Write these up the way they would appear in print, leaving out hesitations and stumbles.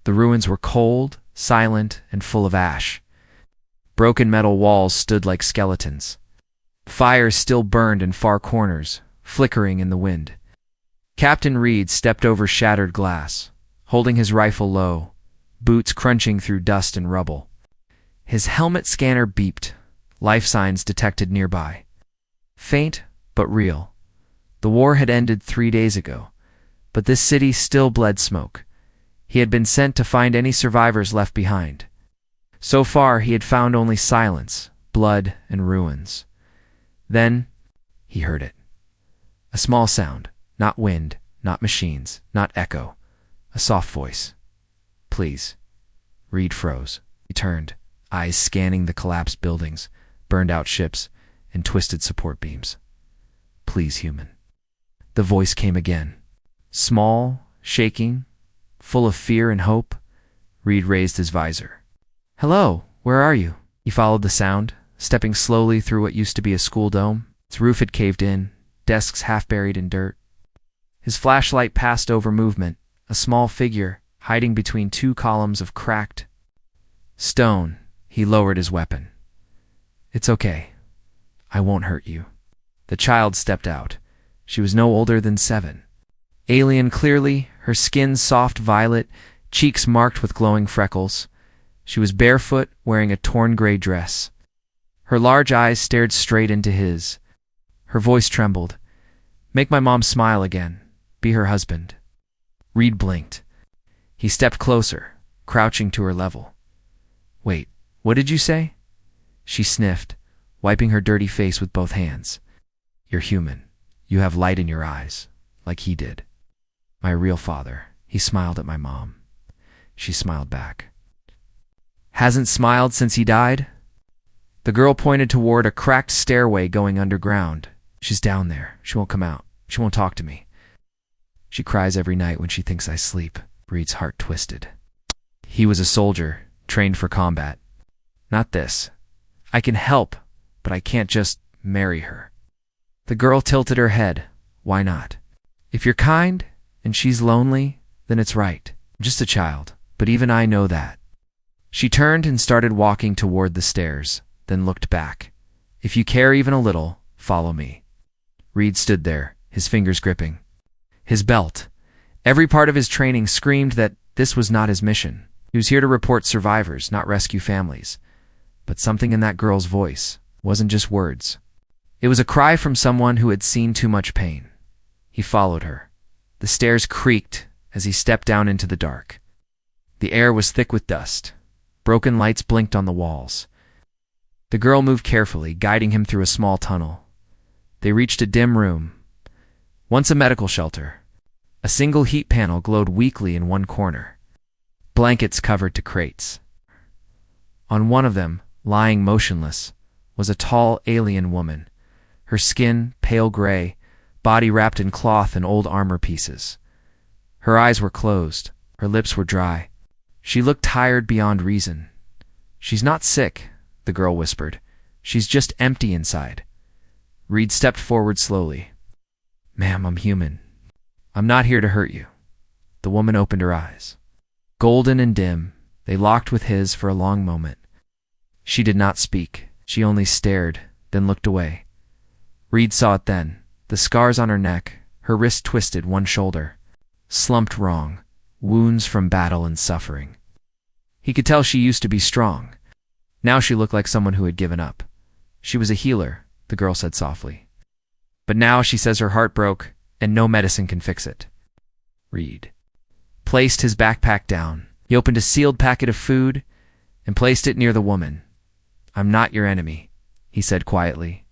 The ruins were cold, silent, and full of ash. Broken metal walls stood like skeletons. Fires still burned in far corners, flickering in the wind. Captain Reed stepped over shattered glass, holding his rifle low, boots crunching through dust and rubble. His helmet scanner beeped, life signs detected nearby. Faint, but real. The war had ended 3 days ago, but this city still bled smoke. He had been sent to find any survivors left behind. So far, he had found only silence, blood, and ruins. Then, he heard it. A small sound, not wind, not machines, not echo. A soft voice. "Please." Reed froze. He turned, eyes scanning the collapsed buildings, burned-out ships, and twisted support beams. "Please, human." The voice came again. Small, shaking, full of fear and hope. Reed raised his visor. "Hello, where are you?" He followed the sound, stepping slowly through what used to be a school dome. Its roof had caved in, desks half buried in dirt. His flashlight passed over movement, a small figure hiding between 2 columns of cracked stone. He lowered his weapon. "It's okay. I won't hurt you." The child stepped out. She was no older than 7. Alien clearly, her skin soft violet, cheeks marked with glowing freckles. She was barefoot, wearing a torn gray dress. Her large eyes stared straight into his. Her voice trembled. "Make my mom smile again. Be her husband." Reed blinked. He stepped closer, crouching to her level. "Wait, what did you say?" She sniffed, wiping her dirty face with both hands. "You're human. You have light in your eyes, like he did." "My real father." He smiled at my mom. She smiled back. "Hasn't smiled since he died?" The girl pointed toward a cracked stairway going underground. "She's down there. She won't come out. She won't talk to me. She cries every night when she thinks I sleep." Reed's heart twisted. He was a soldier, trained for combat. Not this. "I can help, but I can't just marry her." The girl tilted her head. "Why not? If you're kind and she's lonely, then it's right. I'm just a child, but even I know that." She turned and started walking toward the stairs, then looked back. "If you care even a little, follow me." Reed stood there, his fingers gripping. His belt. Every part of his training screamed that this was not his mission. He was here to report survivors, not rescue families. But something in that girl's voice wasn't just words. It was a cry from someone who had seen too much pain. He followed her. The stairs creaked as he stepped down into the dark. The air was thick with dust. Broken lights blinked on the walls. The girl moved carefully, guiding him through a small tunnel. They reached a dim room, once a medical shelter. A single heat panel glowed weakly in one corner. Blankets covered to crates. On one of them, lying motionless, was a tall alien woman, her skin pale gray, body wrapped in cloth and old armor pieces. Her eyes were closed, her lips were dry. She looked tired beyond reason. "She's not sick," the girl whispered. "She's just empty inside." Reed stepped forward slowly. "Ma'am, I'm human. I'm not here to hurt you." The woman opened her eyes. Golden and dim, they locked with his for a long moment. She did not speak. She only stared, then looked away. Reed saw it then. The scars on her neck, her wrist twisted, one shoulder. Slumped wrong, wounds from battle and suffering. He could tell she used to be strong. Now she looked like someone who had given up. She was a healer, the girl said softly. But now she says her heart broke, and no medicine can fix it. Reed placed his backpack down. He opened a sealed packet of food and placed it near the woman. "I'm not your enemy," he said quietly.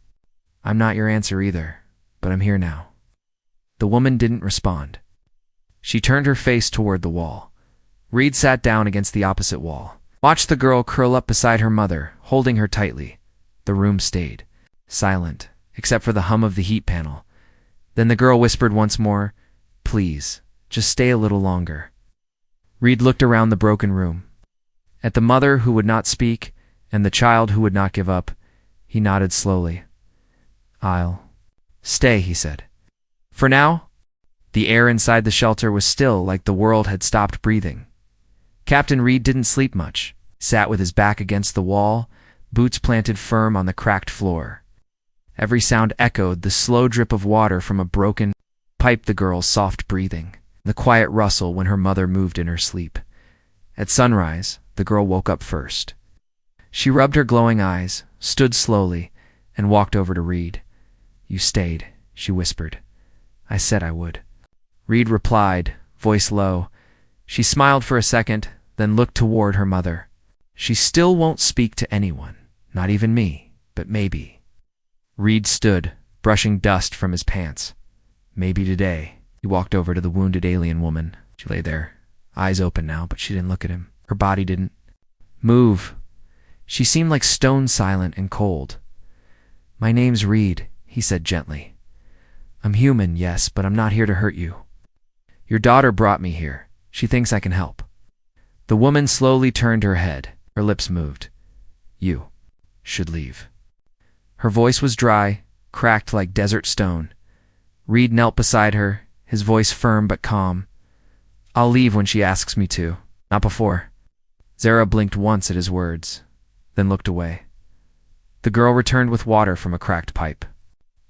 "I'm not your answer either, but I'm here now." The woman didn't respond. She turned her face toward the wall. Reed sat down against the opposite wall. Watched the girl curl up beside her mother, holding her tightly. The room stayed silent, except for the hum of the heat panel. Then the girl whispered once more, "Please, just stay a little longer." Reed looked around the broken room. At the mother who would not speak, and the child who would not give up, he nodded slowly. "I'll stay," he said. For now, the air inside the shelter was still, like the world had stopped breathing. Captain Reed didn't sleep much. Sat with his back against the wall, boots planted firm on the cracked floor. Every sound echoed, the slow drip of water from a broken pipe, the girl's soft breathing, the quiet rustle when her mother moved in her sleep. At sunrise, the girl woke up first. She rubbed her glowing eyes, stood slowly, and walked over to Reed. "You stayed," she whispered. "I said I would." Reed replied, voice low. She smiled for a second, then looked toward her mother. "She still won't speak to anyone, not even me, but maybe." Reed stood, brushing dust from his pants. "Maybe today." He walked over to the wounded alien woman. She lay there, eyes open now, but she didn't look at him. Her body didn't move. She seemed like stone silent and cold. "My name's Reed," he said gently. "I'm human, yes, but I'm not here to hurt you. Your daughter brought me here. She thinks I can help." The woman slowly turned her head. Her lips moved. "You should leave." Her voice was dry, cracked like desert stone. Reed knelt beside her, his voice firm but calm. "I'll leave when she asks me to, not before." Zara blinked once at his words, then looked away. The girl returned with water from a cracked pipe.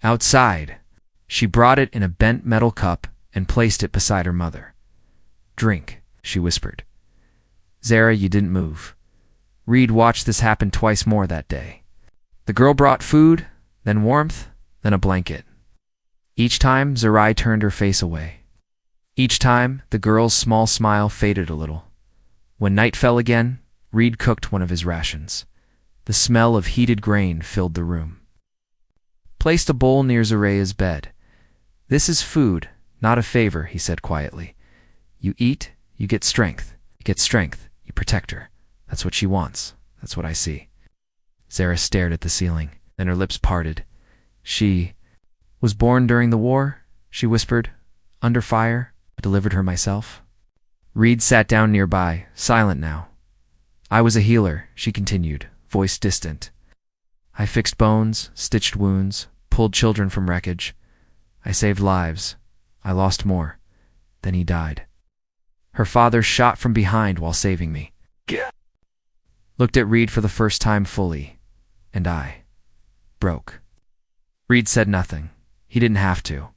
Outside, she brought it in a bent metal cup and placed it beside her mother. "Drink," she whispered. "Zara, you didn't move." Reed watched this happen twice more that day. The girl brought food, then warmth, then a blanket. Each time, Zarai turned her face away. Each time, the girl's small smile faded a little. When night fell again, Reed cooked one of his rations. The smell of heated grain filled the room. Placed a bowl near Zarai's bed. "This is food, not a favor," he said quietly. "You eat, you get strength. You get strength, you protect her. That's what she wants. That's what I see." Zara stared at the ceiling, then her lips parted. "She was born during the war," she whispered. "Under fire, I delivered her myself." Reed sat down nearby, silent now. "I was a healer," she continued, voice distant. "I fixed bones, stitched wounds, pulled children from wreckage. I saved lives. I lost more. Then he died. Her father shot from behind while saving me." Looked at Reed for the first time fully, and I broke. Reed said nothing. He didn't have to.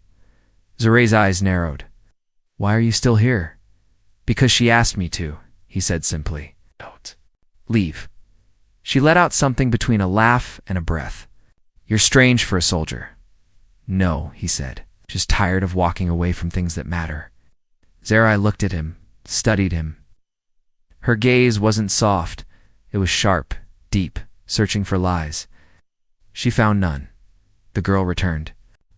Zarai's eyes narrowed. "Why are you still here?" "Because she asked me to," he said simply. "Don't leave." She let out something between a laugh and a breath. "You're strange for a soldier." "No," he said, "just tired of walking away from things that matter." Zarai looked at him, studied him. Her gaze wasn't soft. It was sharp, deep, searching for lies. She found none. The girl returned.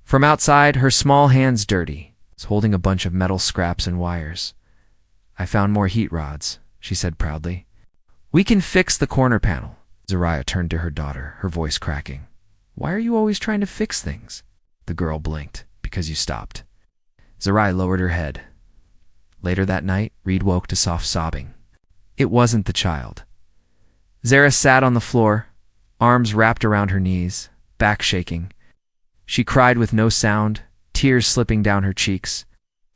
From outside, her small hands dirty, was holding a bunch of metal scraps and wires. "I found more heat rods," she said proudly. "We can fix the corner panel." Zarai turned to her daughter, her voice cracking. "Why are you always trying to fix things?" The girl blinked. "Because you stopped." Zarai lowered her head. Later that night, Reed woke to soft sobbing. It wasn't the child. Zara sat on the floor, arms wrapped around her knees, back shaking. She cried with no sound, tears slipping down her cheeks.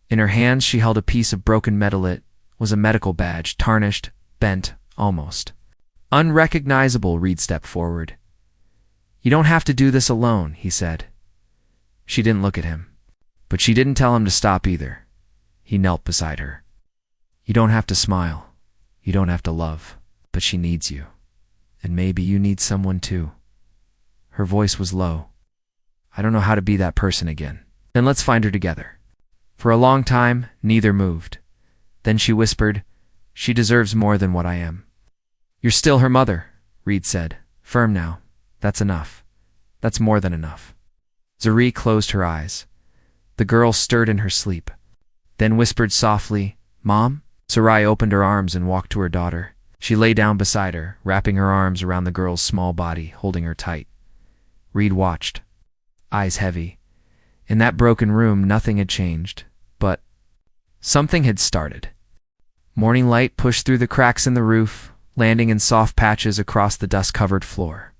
In her hands she held a piece of broken metal. It was a medical badge, tarnished, bent, almost unrecognizable. Reed stepped forward. "You don't have to do this alone," he said. She didn't look at him, but she didn't tell him to stop either. He knelt beside her. "You don't have to smile. You don't have to love, but she needs you. And maybe you need someone too." Her voice was low. "I don't know how to be that person again." "Then let's find her together." For a long time, neither moved. Then she whispered, "She deserves more than what I am." "You're still her mother," Reed said, firm now. "That's enough. That's more than enough." Zari closed her eyes. The girl stirred in her sleep, then whispered softly, "Mom?" Sarai opened her arms and walked to her daughter. She lay down beside her, wrapping her arms around the girl's small body, holding her tight. Reed watched, eyes heavy. In that broken room, nothing had changed, but something had started. Morning light pushed through the cracks in the roof, landing in soft patches across the dust-covered floor.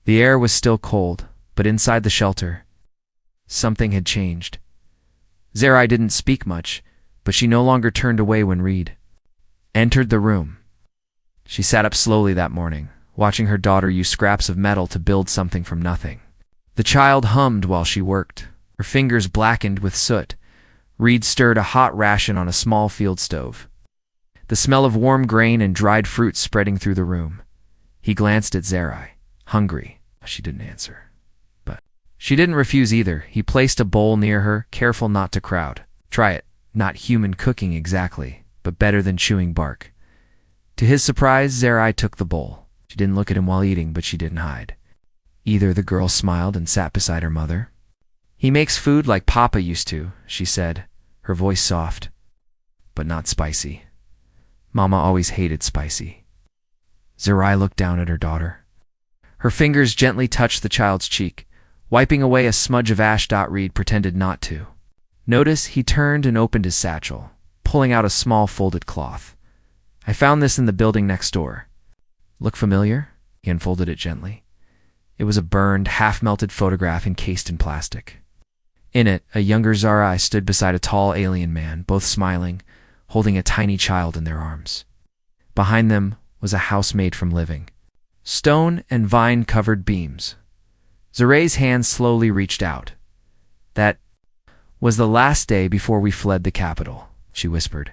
The air was still cold, but inside the shelter, something had changed. Zarai didn't speak much, but she no longer turned away when Reed entered the room. She sat up slowly that morning, watching her daughter use scraps of metal to build something from nothing. The child hummed while she worked, her fingers blackened with soot. Reed stirred a hot ration on a small field stove, the smell of warm grain and dried fruit spreading through the room. He glanced at Zerai, hungry. She didn't answer. But she didn't refuse either. He placed a bowl near her, careful not to crowd. Try it. Not human cooking exactly, but better than chewing bark. To his surprise, Zerai took the bowl. She didn't look at him while eating, but she didn't hide. Either the girl smiled and sat beside her mother. He makes food like Papa used to, she said, her voice soft, but not spicy. Mama always hated spicy. Zerai looked down at her daughter. Her fingers gently touched the child's cheek, wiping away a smudge of ash. Reed pretended not to. Notice he turned and opened his satchel, pulling out a small folded cloth. I found this in the building next door. Look familiar? He unfolded it gently. It was a burned, half-melted photograph encased in plastic. In it, a younger Zerai stood beside a tall alien man, both smiling, holding a tiny child in their arms. Behind them was a house made from living stone and vine-covered beams. Zerai's hand slowly reached out. That was the last day before we fled the capital, she whispered.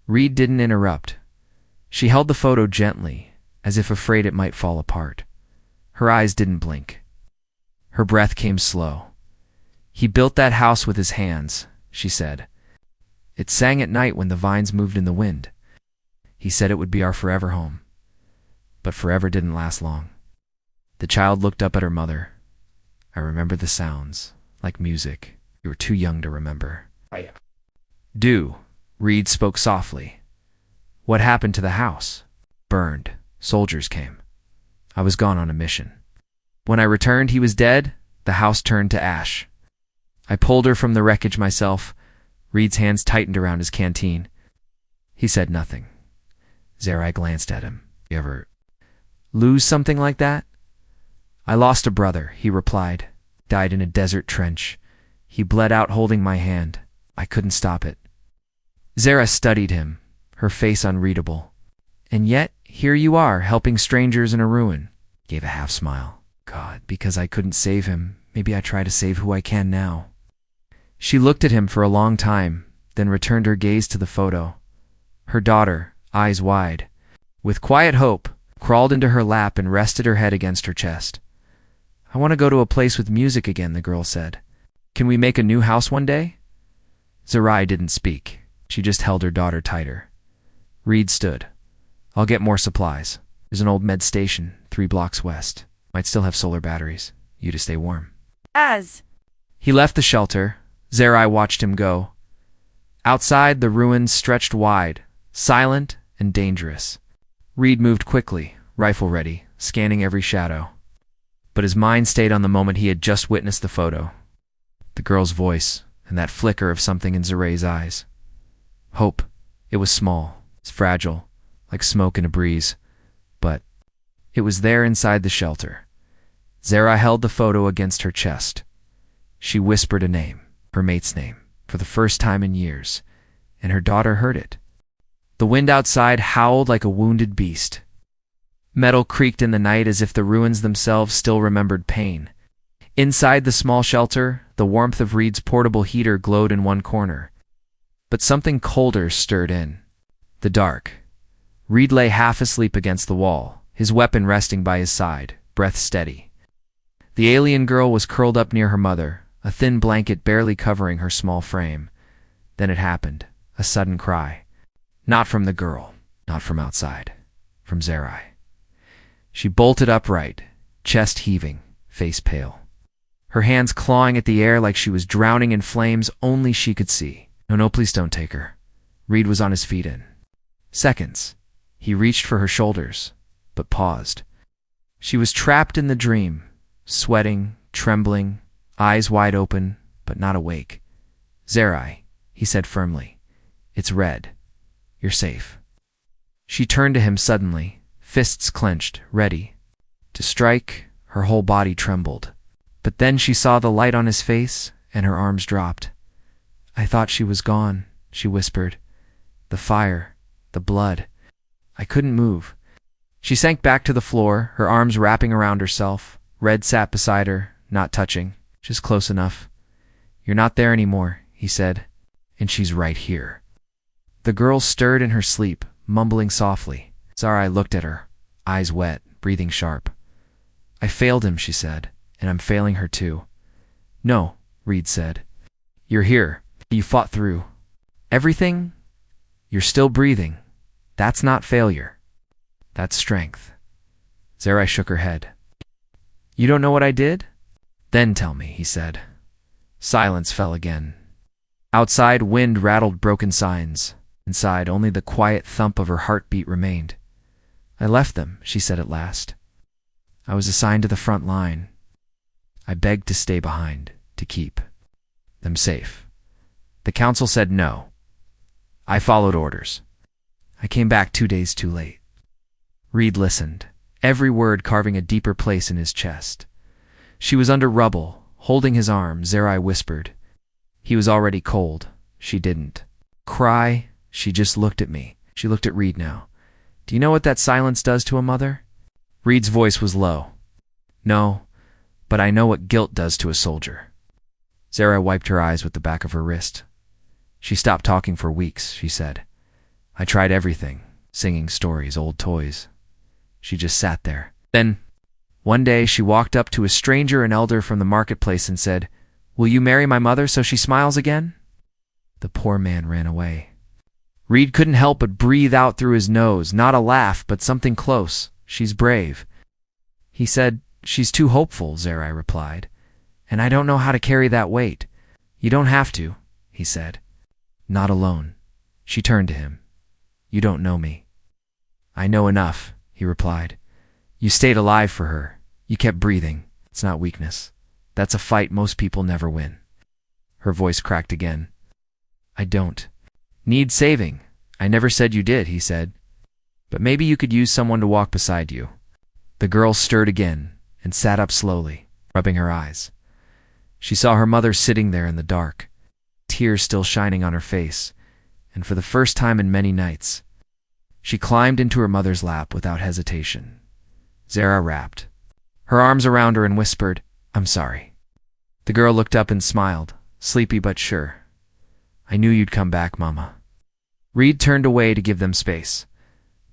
Reed didn't interrupt. She held the photo gently, as if afraid it might fall apart. Her eyes didn't blink. Her breath came slow. He built that house with his hands, she said. It sang at night when the vines moved in the wind. He said it would be our forever home. But forever didn't last long. The child looked up at her mother. I remember the sounds, like music. You were too young to remember. Reed spoke softly. What happened to the house? Burned. Soldiers came. I was gone on a mission. When I returned, he was dead. The house turned to ash. I pulled her from the wreckage myself. Reed's hands tightened around his canteen. He said nothing. Zerai glanced at him. You ever lose something like that? I lost a brother, he replied. Died in a desert trench. He bled out holding my hand. I couldn't stop it. Zara studied him, her face unreadable. And yet, here you are, helping strangers in a ruin. Gave a half smile. God, because I couldn't save him, maybe I try to save who I can now. She looked at him for a long time, then returned her gaze to the photo. Her daughter, eyes wide, with quiet hope, crawled into her lap and rested her head against her chest. I want to go to a place with music again, the girl said. Can we make a new house one day? Zerai didn't speak. She just held her daughter tighter. Reed stood. I'll get more supplies. There's an old med station, 3 blocks west. Might still have solar batteries. You to stay warm. He left the shelter. Zerai watched him go. Outside, the ruins stretched wide, silent and dangerous. Reed moved quickly, rifle ready, scanning every shadow. But his mind stayed on the moment he had just witnessed the photo. The girl's voice, and that flicker of something in Zerai's eyes. Hope. It was small, fragile, like smoke in a breeze. But it was there inside the shelter. Zerai held the photo against her chest. She whispered a name, her mate's name, for the first time in years, and her daughter heard it. The wind outside howled like a wounded beast. Metal creaked in the night as if the ruins themselves still remembered pain. Inside the small shelter, the warmth of Reed's portable heater glowed in one corner. But something colder stirred in. The dark. Reed lay half asleep against the wall, his weapon resting by his side, breath steady. The alien girl was curled up near her mother, a thin blanket barely covering her small frame. Then it happened, a sudden cry. Not from the girl, not from outside, from Zerai. She bolted upright, chest heaving, face pale. Her hands clawing at the air like she was drowning in flames only she could see. No, please don't take her. Reed was on his feet in seconds. He reached for her shoulders, but paused. She was trapped in the dream, sweating, trembling, eyes wide open, but not awake. Zerai, he said firmly, it's red. You're safe. She turned to him suddenly, fists clenched, ready to strike. Her whole body trembled. But then she saw the light on his face, and her arms dropped. I thought she was gone, she whispered. The fire The blood. I couldn't move. She sank back to the floor, her arms wrapping around herself. Red sat beside her, not touching, just close enough. You're not there anymore, he said, and she's right here. The girl stirred in her sleep, mumbling softly. Sarai looked at her, eyes wet, breathing sharp. I failed him, she said, and I'm failing her too. No, Reed said. You're here. You fought through. Everything? You're still breathing. That's not failure. That's strength. Sarai shook her head. You don't know what I did? Then tell me, he said. Silence fell again. Outside, wind rattled broken signs. Inside, only the quiet thump of her heartbeat remained. I left them, she said at last. I was assigned to the front line. I begged to stay behind, to keep them safe. The council said no. I followed orders. I came back 2 days too late. Reed listened, every word carving a deeper place in his chest. She was under rubble, holding his arm. Sarai whispered. He was already cold. She didn't cry. She just looked at me. She looked at Reed now. Do you know what that silence does to a mother? Reed's voice was low. No, but I know what guilt does to a soldier. Sarai wiped her eyes with the back of her wrist. She stopped talking for weeks, she said. I tried everything, singing stories, old toys. She just sat there. Then, one day she walked up to a stranger, an elder from the marketplace, and said, Will you marry my mother so she smiles again? The poor man ran away. Reed couldn't help but breathe out through his nose, not a laugh, but something close. She's brave. He said, She's too hopeful, Sarai replied, and I don't know how to carry that weight. You don't have to, he said. Not alone. She turned to him. You don't know me. I know enough, he replied. You stayed alive for her. You kept breathing. It's not weakness. That's a fight most people never win. Her voice cracked again. I don't need saving. I never said you did, he said. But maybe you could use someone to walk beside you. The girl stirred again and sat up slowly, rubbing her eyes. She saw her mother sitting there in the dark, tears still shining on her face, and for the first time in many nights, she climbed into her mother's lap without hesitation. Sarai rapped, her arms around her, and whispered, I'm sorry. The girl looked up and smiled, sleepy but sure. I knew you'd come back, Mama. Reed turned away to give them space,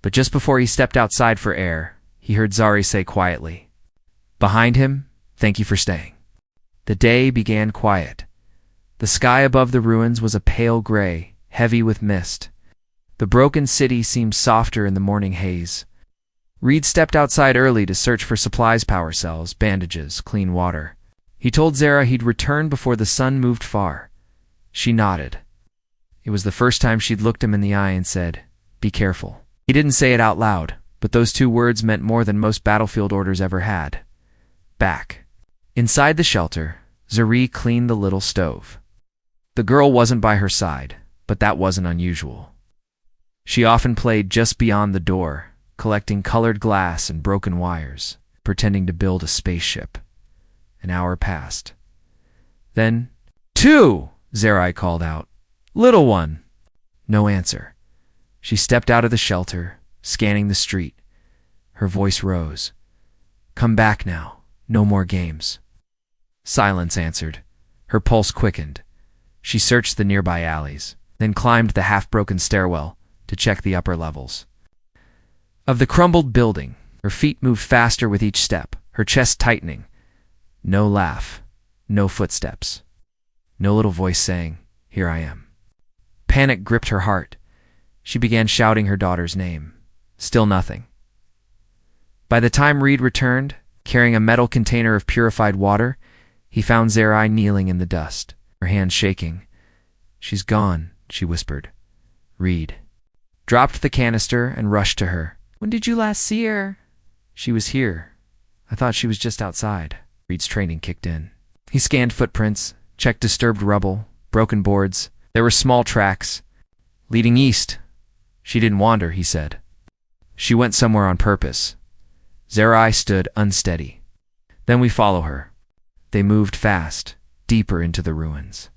but just before he stepped outside for air, he heard Sarai say quietly, behind him, thank you for staying. The day began quiet. The sky above the ruins was a pale gray, heavy with mist. The broken city seemed softer in the morning haze. Reed stepped outside early to search for supplies, power cells, bandages, clean water. He told Sarai he'd return before the sun moved far. She nodded. It was the first time she'd looked him in the eye and said, Be careful. He didn't say it out loud, but those 2 words meant more than most battlefield orders ever had. Back. Inside the shelter, Sarai cleaned the little stove. The girl wasn't by her side, but that wasn't unusual. She often played just beyond the door, collecting colored glass and broken wires, pretending to build a spaceship. An hour passed. Then, 2! Sarai called out. Little one! No answer. She stepped out of the shelter, scanning the street. Her voice rose. Come back now. No more games. Silence answered. Her pulse quickened. She searched the nearby alleys, then climbed the half-broken stairwell to check the upper levels. Of the crumbled building, her feet moved faster with each step, her chest tightening. No laugh, no footsteps, no little voice saying, Here I am. Panic gripped her heart. She began shouting her daughter's name. Still nothing. By the time Reed returned, carrying a metal container of purified water, he found Sarai kneeling in the dust, her hands shaking. She's gone, she whispered. Reed dropped the canister and rushed to her. When did you last see her? She was here. I thought she was just outside. Reed's training kicked in. He scanned footprints, checked disturbed rubble, broken boards. There were small tracks leading east. She didn't wander, he said. She went somewhere on purpose. Sarai stood unsteady. Then we follow her. They moved fast, deeper into the ruins.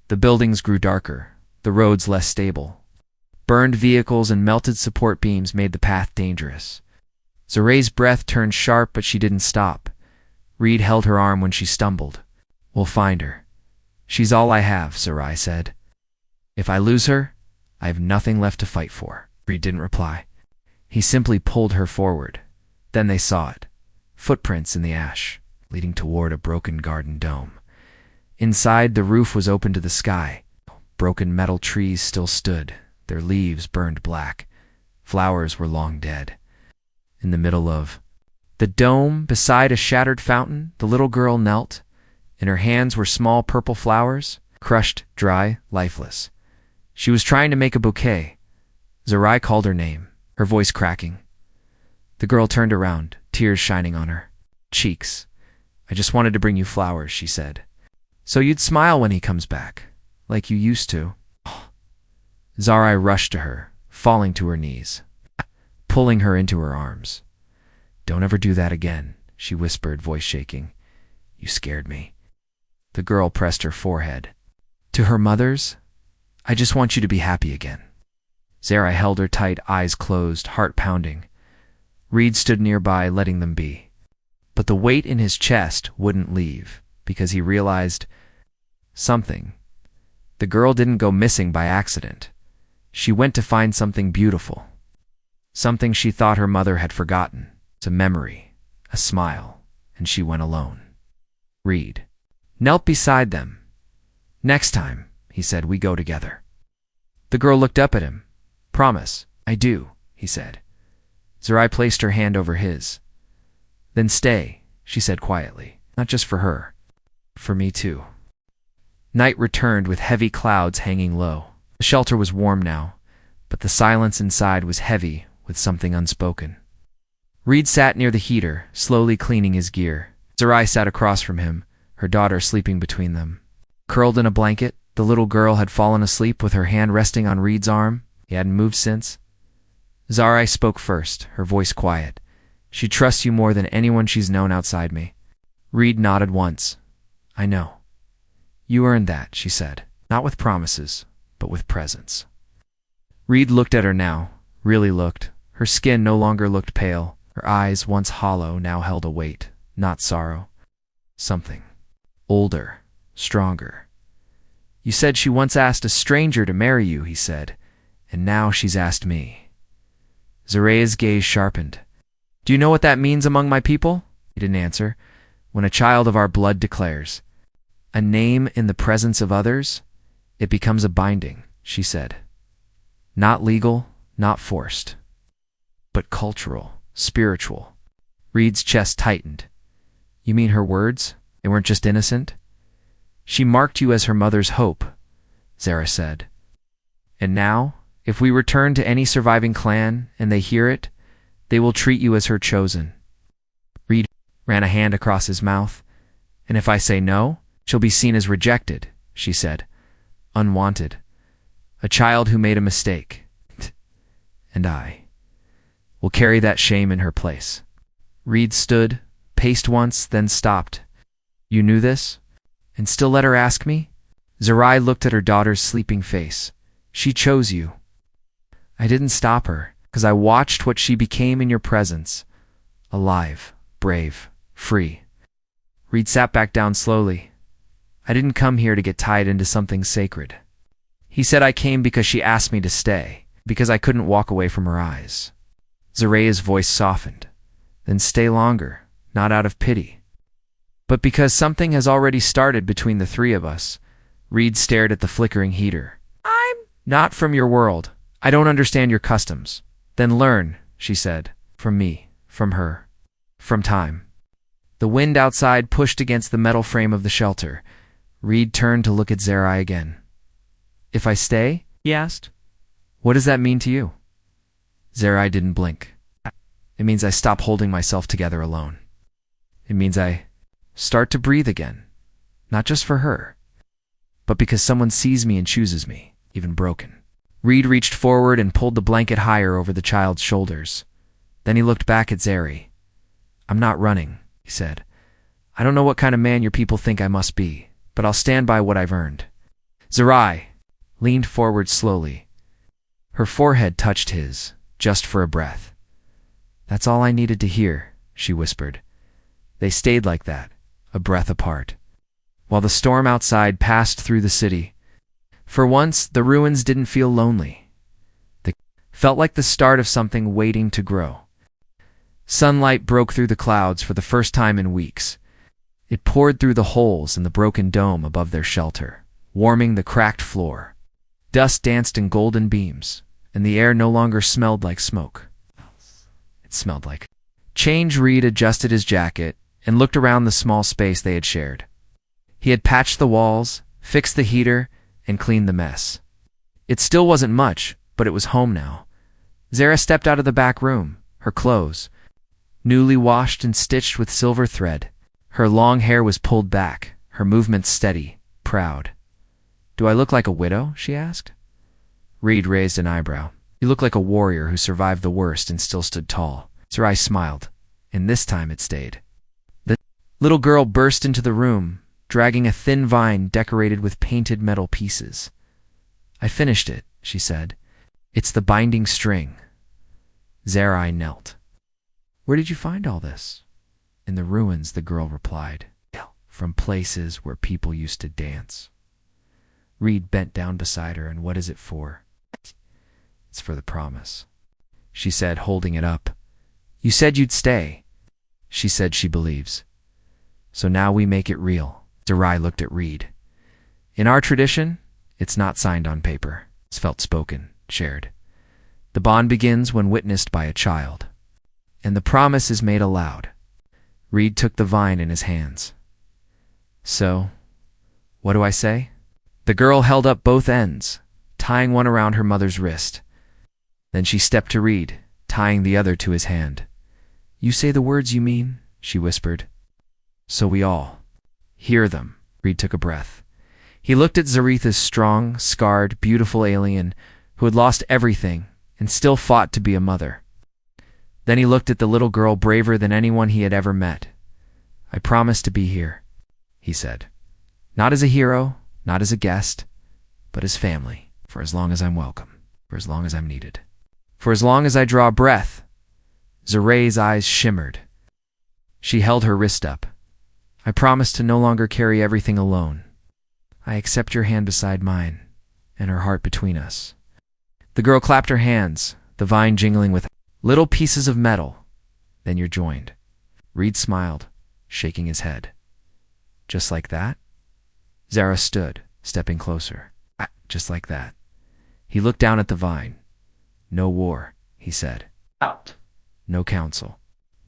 The buildings grew darker, the roads less stable. Burned vehicles and melted support beams made the path dangerous. Zaray's breath turned sharp, but she didn't stop. Reed held her arm when she stumbled. "We'll find her. She's all I have," Zaray said. "If I lose her, I have nothing left to fight for." Reed didn't reply. He simply pulled her forward. Then they saw it. Footprints in the ash, leading toward a broken garden dome. Inside, the roof was open to the sky. Broken metal trees still stood, their leaves burned black. Flowers were long dead. In the middle of the dome, beside a shattered fountain, the little girl knelt. In her hands were small purple flowers, crushed, dry, lifeless. She was trying to make a bouquet. Zaray called her name, her voice cracking. The girl turned around, tears shining on her cheeks. "I just wanted to bring you flowers," she said. "So you'd smile when he comes back, like you used to." Zaray rushed to her, falling to her knees, pulling her into her arms. "Don't ever do that again," she whispered, voice shaking. "You scared me." The girl pressed her forehead. "To her mother's, I just want you to be happy again." Zaray held her tight, eyes closed, heart pounding. Reed stood nearby, letting them be. But the weight in his chest wouldn't leave, because he realized something. The girl didn't go missing by accident. She went to find something beautiful. Something she thought her mother had forgotten. It's a memory, a smile, and she went alone. Reed knelt beside them. "Next time," he said, "we go together." The girl looked up at him. "Promise." "I do," he said. Zaray placed her hand over his. "Then stay," she said quietly. "Not just for her. For me too." Night returned with heavy clouds hanging low. The shelter was warm now, but the silence inside was heavy with something unspoken. Reed sat near the heater, slowly cleaning his gear. Zaray sat across from him, her daughter sleeping between them. Curled in a blanket, the little girl had fallen asleep with her hand resting on Reed's arm. He hadn't moved since. Zaray spoke first, her voice quiet. "She trusts you more than anyone she's known outside me." Reed nodded once. "I know. You earned that," she said. "Not with promises, but with presence." Reed looked at her now, really looked. Her skin no longer looked pale. Her eyes, once hollow, now held a weight, not sorrow. Something. Older, stronger. "You said she once asked a stranger to marry you," he said, "and now she's asked me." Zaray's gaze sharpened. "Do you know what that means among my people?" He didn't answer. "When a child of our blood declares a name in the presence of others, it becomes a binding," she said. "Not legal, not forced, but cultural, spiritual." Reed's chest tightened. "You mean her words? They weren't just innocent?" "She marked you as her mother's hope," Zaray said. "And now, if we return to any surviving clan and they hear it, they will treat you as her chosen." Reed ran a hand across his mouth. "And if I say no, she'll be seen as rejected," she said. "Unwanted. A child who made a mistake. And I will carry that shame in her place." Reed stood, paced once, then stopped. "You knew this? And still let her ask me?" Zaray looked at her daughter's sleeping face. "She chose you." "I didn't stop her, because I watched what she became in your presence. Alive, brave, free." Reed sat back down slowly. "I didn't come here to get tied into something sacred." He said, "I came because she asked me to stay, because I couldn't walk away from her eyes." Zaray's voice softened. "Then stay longer, not out of pity, but because something has already started between the three of us." Reed stared at the flickering heater. "I'm not from your world. I don't understand your customs." "Then learn," she said, "from me, from her, from time." The wind outside pushed against the metal frame of the shelter. Reed turned to look at Zaray again. "If I stay?" he asked. "What does that mean to you?" Zaray didn't blink. "It means I stop holding myself together alone. It means I start to breathe again, not just for her, but because someone sees me and chooses me, even broken." Reed reached forward and pulled the blanket higher over the child's shoulders. Then he looked back at Zaray. "I'm not running," he said. "I don't know what kind of man your people think I must be, but I'll stand by what I've earned." Zaray leaned forward slowly. Her forehead touched his, just for a breath. "That's all I needed to hear," she whispered. They stayed like that, a breath apart, while the storm outside passed through the city. For once, the ruins didn't feel lonely. They felt like the start of something waiting to grow. Sunlight broke through the clouds for the first time in weeks. It poured through the holes in the broken dome above their shelter, warming the cracked floor. Dust danced in golden beams, and the air no longer smelled like smoke. It smelled like change. Reed adjusted his jacket and looked around the small space they had shared. He had patched the walls, fixed the heater, and cleaned the mess. It still wasn't much, but it was home now. Zara stepped out of the back room, her clothes newly washed and stitched with silver thread. Her long hair was pulled back, her movements steady, proud. "Do I look like a widow?" she asked. Reed raised an eyebrow. "You look like a warrior who survived the worst and still stood tall." Her eyes smiled, and this time it stayed. The little girl burst into the room, dragging a thin vine decorated with painted metal pieces. "I finished it," she said. "It's the binding string." Sarai knelt. "Where did you find all this?" "In the ruins," the girl replied. "From places where people used to dance." Reed bent down beside her. "And what is it for?" "It's for the promise," she said, holding it up. "You said you'd stay." She said she believes. "So now we make it real." Sarai looked at Reed. "In our tradition, it's not signed on paper. It's felt, spoken, shared. The bond begins when witnessed by a child, and the promise is made aloud." Reed took the vine in his hands. "So, what do I say?" The girl held up both ends, tying one around her mother's wrist. Then she stepped to Reed, tying the other to his hand. "You say the words you mean," she whispered. "So we all hear them." Reed took a breath. He looked at Zaretha's strong, scarred, beautiful alien who had lost everything and still fought to be a mother. Then he looked at the little girl braver than anyone he had ever met. "I promise to be here," he said. "Not as a hero, not as a guest, but as family, for as long as I'm welcome, for as long as I'm needed, for as long as I draw breath." Zarai's eyes shimmered. She held her wrist up. "I promise to no longer carry everything alone. I accept your hand beside mine, and her heart between us." The girl clapped her hands, the vine jingling with little pieces of metal. "Then you're joined." Reed smiled, shaking his head. "Just like that?" Zara stood, stepping closer. "Just like that." He looked down at the vine. "No war," he said. Out. "No council.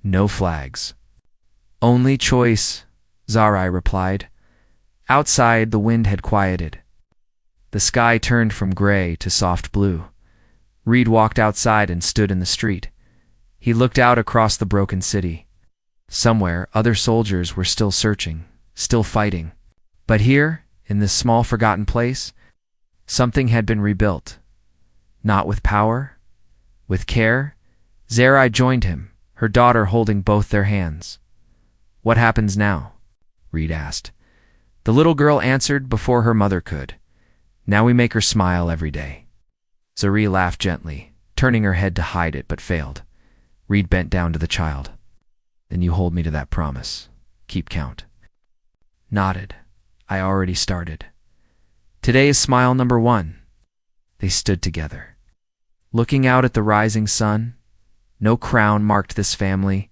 No flags. Only choice," Sarai replied. Outside, the wind had quieted. The sky turned from gray to soft blue. Reed walked outside and stood in the street. He looked out across the broken city. Somewhere, other soldiers were still searching, still fighting. But here, in this small forgotten place, something had been rebuilt. Not with power, with care. Sarai joined him, her daughter holding both their hands. "What happens now?" Reed asked. The little girl answered before her mother could. "Now we make her smile every day." Sarai laughed gently, turning her head to hide it, but failed. Reed bent down to the child. "Then you hold me to that promise. Keep count." Nodded. "I already started. Today is smile number 1. They stood together, looking out at the rising sun. No crown marked this family.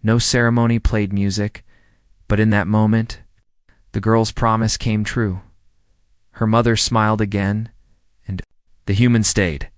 No ceremony played music. But in that moment, the girl's promise came true. Her mother smiled again, and the human stayed.